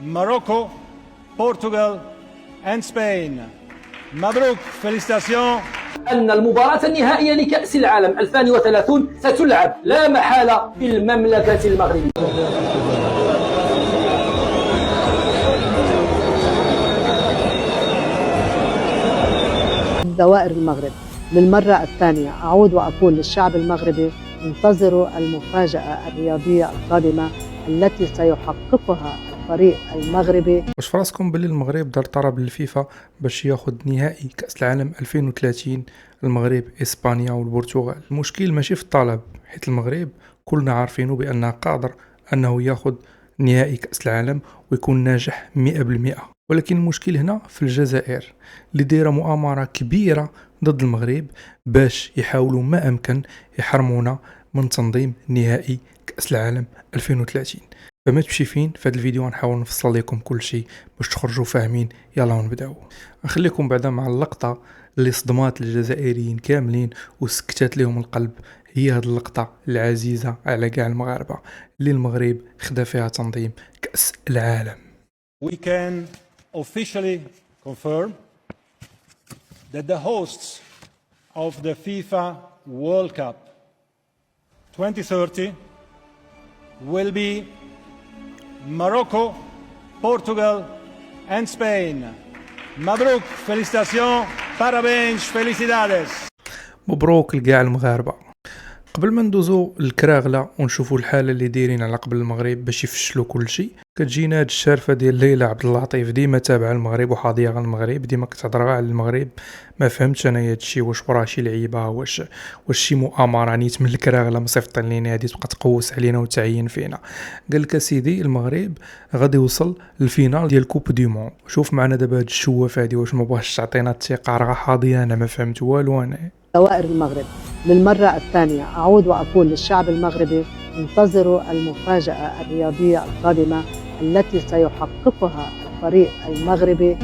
Morocco, Portugal and Spain. مبروك. félicitations. أن المباراة النهائية لكأس العالم 2030 ستلعب لا محالة في المملكة المغربية. دوائر المغرب. للمرة الثانية أعود وأقول للشعب المغربي: انتظروا المفاجأة الرياضية القادمة التي سيحققها الفريق المغربي. واش فراسكم باللي المغرب دار طلب للفيفا باش ياخد نهائي كأس العالم 2030 المغرب إسبانيا والبرتغال؟ المشكل ماشي في الطلب، حيت المغرب كلنا عارفينه بأنه قادر أنه ياخد نهائي كأس العالم ويكون ناجح 100%. ولكن المشكل هنا في الجزائر اللي دايره مؤامرة كبيرة ضد المغرب باش يحاولوا ما أمكن يحرمونا من تنظيم نهائي كأس العالم 2030. فما تمشي فين في هذا الفيديو نحاول نفصل لكم كل شيء باش تخرجوا فاهمين. يلا ونبداو. نخليكم بعدا مع اللقطة اللي صدمات الجزائريين كاملين وسكتت لهم القلب. هي هذه اللقطة العزيزة على كاع المغاربة اللي المغرب خدا فيها تنظيم كأس العالم. We can officially confirm that the hosts of the FIFA World Cup 2030 will be Morocco, Portugal and Spain. مبروك. félicitations. parabéns. felicidades. مبروك لكاع المغاربة. قبل ما ندوزو للكراغلة ونشوفوا الحالة اللي دايرين على قبل المغرب باش يفشلوا كل شيء، كتجينا هاد الشارفة ديال ليلى عبد اللطيف ديما تابعه المغرب وحاضيه على المغرب، ديما كتهضر على المغرب. ما فهمتش انا هادشي، واش وراه شي لعيبه، واش شي مؤامره نيت من الكراغله مصيفطين لينا هادي تبقى تقوس علينا وتعين فينا. قال لك سيدي المغرب غادي يوصل للفينال ديال كوب دي موند. شوف معنا دابا هاد الشواف هادي، واش ما بغاش تعطينا الثقه؟ راه حاضيه انا ما فهمت والو انا. دوائر المغرب. للمرة الثانية أعود وأقول للشعب المغربي: انتظروا المفاجأة الرياضية القادمة التي سيحققها الفريق المغربي.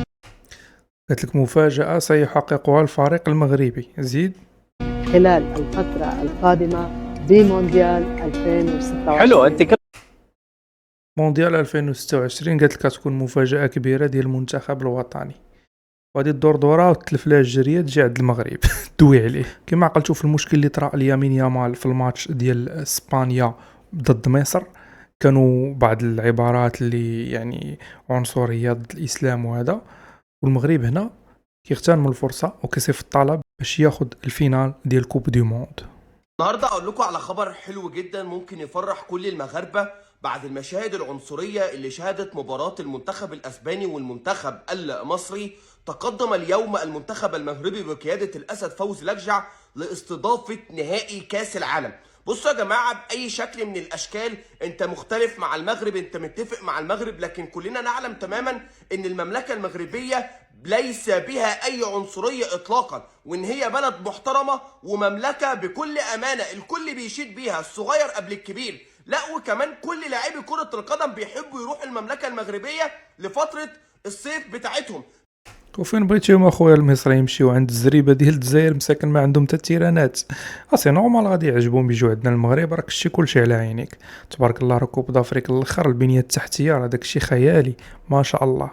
قالت لك مفاجأة سيحققها الفريق المغربي. زيد. خلال الفترة القادمة بمونديال 2026. حلو أنت مونديال 2026 قالت لك تكون مفاجأة كبيرة ديال المنتخب الوطني، وغادي الدور دورة وتلف لها الجريه تجي عند المغرب دوي عليه. كما عقلتوا في المشكل اللي طرا ليامين يامال في الماتش ديال اسبانيا ضد مصر، كانوا بعض العبارات اللي يعني عنصريه ضد الاسلام وهذا، والمغرب هنا كيغتنم الفرصه وكيصيف الطلب باش ياخد الفينال ديال كوب دي موند. النهارده اقول لكم على خبر حلو جدا ممكن يفرح كل المغاربه بعد المشاهد العنصريه اللي شهدت مباراه المنتخب الاسباني والمنتخب المصري. تقدم اليوم المنتخب المغربي بقياده الاسد فوزي لكجع لاستضافه نهائي كاس العالم. بصوا يا جماعه، باي شكل من الاشكال انت مختلف مع المغرب، انت متفق مع المغرب، لكن كلنا نعلم تماما ان المملكه المغربيه ليس بها اي عنصريه اطلاقا، وان هي بلد محترمه ومملكه بكل امانه الكل بيشيد بيها، الصغير قبل الكبير. لا وكمان كل لاعبي كره القدم بيحبوا يروحوا المملكه المغربيه لفتره الصيف بتاعتهم. وفين بغيتيهم اخويا المصري يمشيو عند الزريبه ديال الجزائر مساكن ما عندهم حتى تيرانات؟ اسي نورمال غادي يعجبهم يجيو عندنا المغرب، راك شتي كلشي على عينيك تبارك الله. راه كوب دافريك الاخر البنيه التحتيه راه داكشي خيالي ما شاء الله.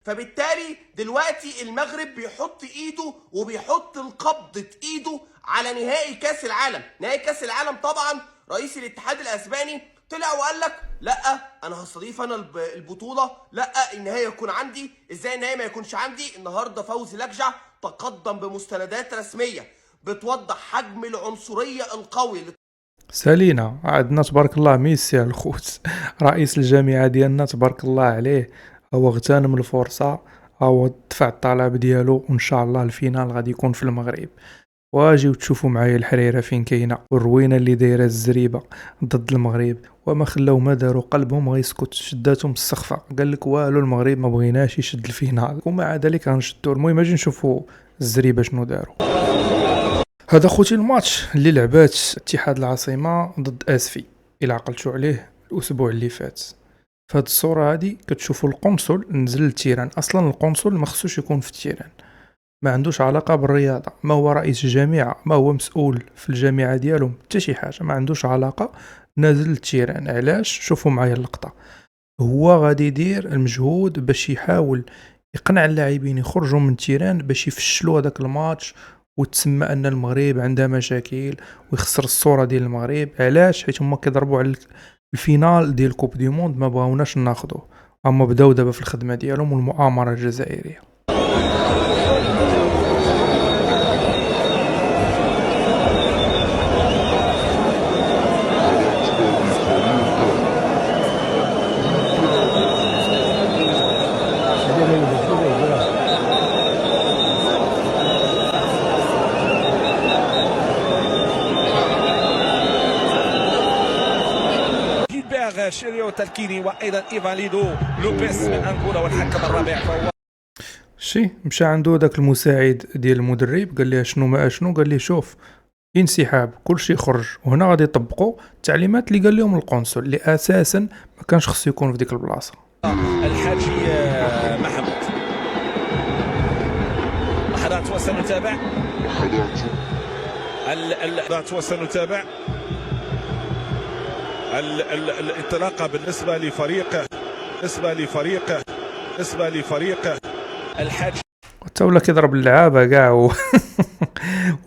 فبالتالي دلوقتي المغرب بيحط ايده وبيحط القبضة ايده على نهائي كاس العالم. نهائي كاس العالم طبعا رئيس الاتحاد الاسباني طلع وقال لك لا انا هستضيف انا البطوله، لا النهائي يكون عندي. ازاي النهائي ما يكونش عندي؟ النهارده فوزي لكجع تقدم بمستندات رسميه بتوضح حجم العنصريه القوي. سالينا عندنا تبارك الله ميسي الخوت رئيس الجامعه ديالنا تبارك الله عليه، هو اغتنم الفرصه، هو دفع الطلب ديالو، وان شاء الله الفينال غادي يكون في المغرب. واجيو تشوفوا معايا الحريره فين كاينه والروينه اللي دايره الزريبه ضد المغرب، وما خلاو ما داروا قلبهم غيسكت، شداتهم السخفه. قال لك والو المغرب ما بغيناش يشد الفينال ومع ذلك غنشدوا. المهم اجي نشوفوا الزريبه شنو داروا. هذا خوتي الماتش اللي لعبات اتحاد العاصمه ضد اسفي الى عقلتوا عليه الاسبوع اللي فات. في هذه الصوره هذه كتشوفوا القنصل نزل للتيران. اصلا القنصل ما خصوش يكون في التيران، ما عندوش علاقه بالرياضه، ما هو رئيس الجامعه، ما هو مسؤول في الجامعه ديالهم حتى شي حاجه، ما عندوش علاقه. نازل للتيران علاش؟ شوفوا معايا اللقطه. هو غادي يدير المجهود باش يحاول يقنع اللاعبين يخرجوا من تيران باش يفشلوا هذاك الماتش، وتسمى ان المغرب عندها مشاكل ويخسر الصوره ديال المغرب. علاش؟ حيت هما كيضربوا على الفينال ديال كوب دي موند ما بغاوناش ناخذوه، اما بداو دابا في الخدمه ديالهم والمؤامره الجزائريه. جيلبير شيريو تركيني وايضا ايفاليدو لوبيس من انغولا والحكم الرابع فهو مشى عنده داك المساعد ديال المدرب قال ليه شنو ما شنو، قال ليه شوف انسحاب كلشي خرج، وهنا غادي يطبقوا التعليمات اللي قال لهم القنصل اللي اساسا ما كانش خصو يكون في ديك البلاصه. الحاجي محمود. لحظات وسنتابع اللحظات وسنتابع الانطلاقه بالنسبه لفريق الحاج. حتى ولا كيضرب اللعابه كاع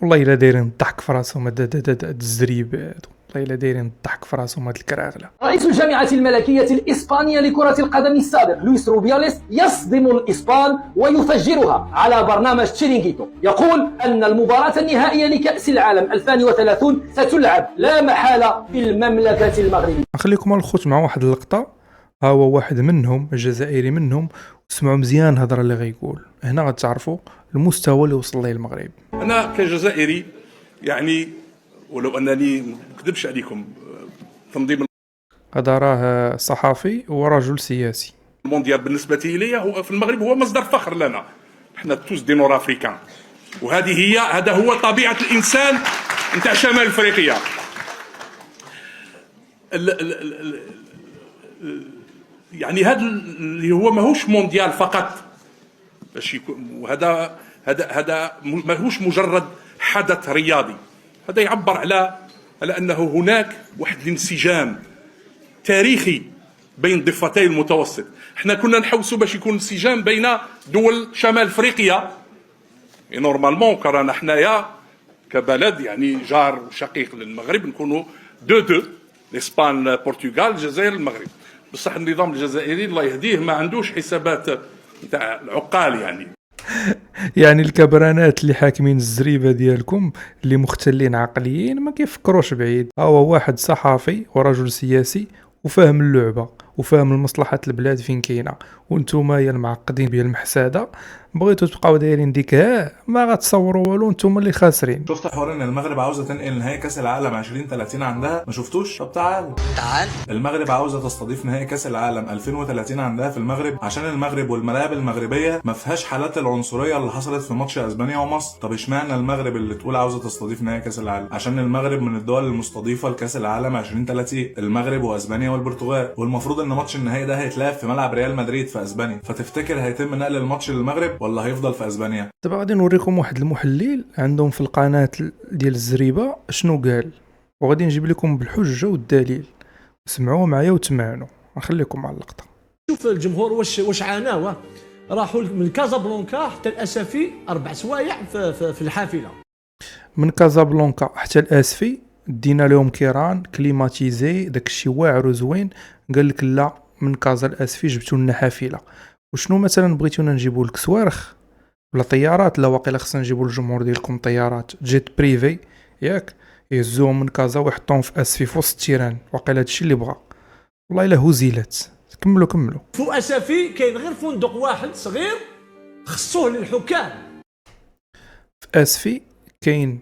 والله الا دايرين الضحك في راسهم هاد الزريب، والله الا دايرين الضحك في راسهم هاد الكراغله. رئيس الجامعة الملكية الإسبانية لكرة القدم السابق لويس روبياليس يصدم الإسبان ويفجرها على برنامج تشيرينغيتو، يقول أن المباراة النهائية لكأس العالم 2030 ستلعب لا محالة في المملكة المغربية. نخليكم الخوت مع واحد اللقطه، ها هو واحد منهم الجزائري منهم، سمعوا مزيان الهضره اللي غيقول هنا غتعرفوا المستوى اللي وصل ليه المغرب. انا كجزائري يعني ولو انني ما نكذبش عليكم تنظيم هذا راه صحفي ورجل سياسي. المونديال بالنسبه لي هو في المغرب هو مصدر فخر لنا، احنا توس دي نور افريكان، وهذه هذا هو طبيعه الانسان نتاع شمال افريقيا. يعني هذا اللي هو ماهوش مونديال فقط باش يكون، وهذا ماهوش مجرد حدث رياضي، هذا يعبر على انه هناك واحد الانسجام تاريخي بين ضفتي المتوسط. احنا كنا نحوسوا باش يكون انسجام بين دول شمال افريقيا نورمالمون، كرانا حنايا كبلد يعني جار وشقيق للمغرب نكونوا 2-2 الاسبان البرتغال الجزائر المغرب، بصح النظام الجزائري الله يهديه ما عندوش حسابات نتاع العقال يعني الكبرانات اللي حاكمين الزريبه ديالكم اللي مختلين عقليين ما كيفكروش بعيد. هو واحد صحفي ورجل سياسي وفاهم اللعبه وفاهم المصلحه البلاد فين كاينه، وانتوما يا المعقدين بيا المحساده بغيتوا تبقاو دايرين ديك ما غتصوروا والو، نتوما اللي خاسرين. شفت حوار ان المغرب عاوزه تنقل نهائي كاس العالم 2030 عندها؟ ما شفتوش؟ طب تعال المغرب عاوزه تستضيف نهائي كاس العالم 2030 عندها في المغرب، عشان المغرب والملاعب المغربيه ما فيهاش حالات العنصريه اللي حصلت في ماتش اسبانيا ومصر. طب اشمعنى المغرب اللي تقول عاوزه تستضيف نهائي كاس العالم؟ عشان المغرب من الدول المستضيفه لكاس العالم 2030، المغرب واسبانيا والبرتغال، والمفروض ان ماتش النهائي ده هيتلعب في ملعب ريال مدريد في اسبانيا، فتفتكر هيتم نقل الماتش للمغرب ولا هيفضل في اسبانيا؟ دابا غادي نوريكم واحد المحلل عندهم في القناه ديال الزريبه شنو قال، وغادي نجيب لكم بالحجه والدليل، سمعوه معايا وتمعنوا. نخليكم مع اللقطه. شوف الجمهور واش عاناوه، راحوا من كازابلانكا حتى الاسفي 4 سوايع في الحافله، من كازابلانكا حتى الاسفي دينا لهم كيران كليماتيزي داكشي واعر وزوين. قال لك لا، من كازا الاسفي جبتوا لنا حافله. وشنو مثلا بغيتونا نجيبوا لك صواريخ ولا طيارات؟ لا واقيلا خصنا نجيبوا للجمهور ديالكم طيارات جيت بريفي ياك يهزوهم من كازا ويحطوهم في اسفي في وسط التيران، واقيلا هادشي اللي بغا. والله الا هزيلات. كملوا فوق اسفي كاين غير فندق واحد صغير خصوه للحكام. في اسفي كاين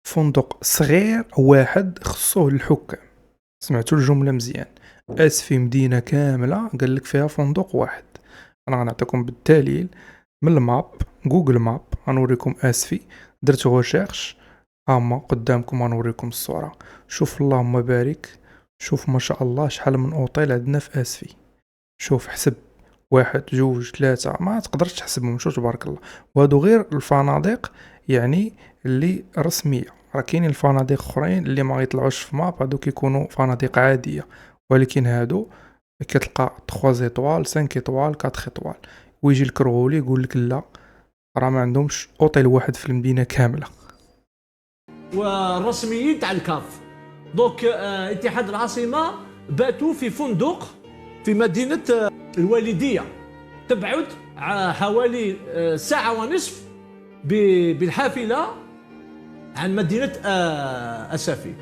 فندق صغير واحد خصوه للحكام. سمعتوا الجمله مزيان، اسفي مدينه كامله قال لك فيها فندق واحد. انا غنعطيكم بالدليل من الماب، جوجل ماب، غنوريكم اسفي، درت ريشيرش هما قدامكم، غنوريكم الصوره. شوف اللهم بارك، شوف ما شاء الله شحال من اوطيل عندنا في اسفي. شوف حسب 1 2 3 ما تقدرش تحسبهم، شوف تبارك الله. وهادو غير الفنادق يعني اللي رسميه، راه كاينين الفنادق اخرين اللي ما يطلعوش في ماب، هادو كيكونوا فنادق عاديه، ولكن هادو كتلقى 3 زيطوال 5 ايطوال 4 ايطوال، ويجي الكرغولي يقول لك لا راه ما عندهمش اوتيل واحد في المدينه كامله. والرسميين تاع الكاف دوك اتحاد العاصمه باتوا في فندق في مدينه الوالديه، تبعد حوالي ساعه ونصف بالحافله عن مدينه اسفي.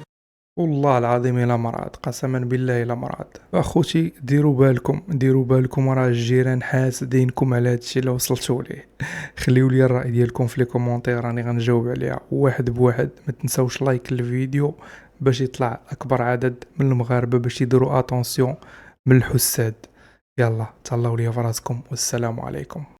والله العظيم الا مراد، قسما بالله الا مراد. اخوتي ديروا بالكم راه الجيران حاسدينكم على هادشي اللي وصلتوا ليه. خليوا لي الراي ديالكم في لي كومونتير، راني غنجاوب عليها واحد بواحد. ما تنساوش لايك الفيديو باش يطلع اكبر عدد من المغاربه باش يديروا اتونسيون من الحساد. يلا تهلاو ليا فراسكم والسلام عليكم.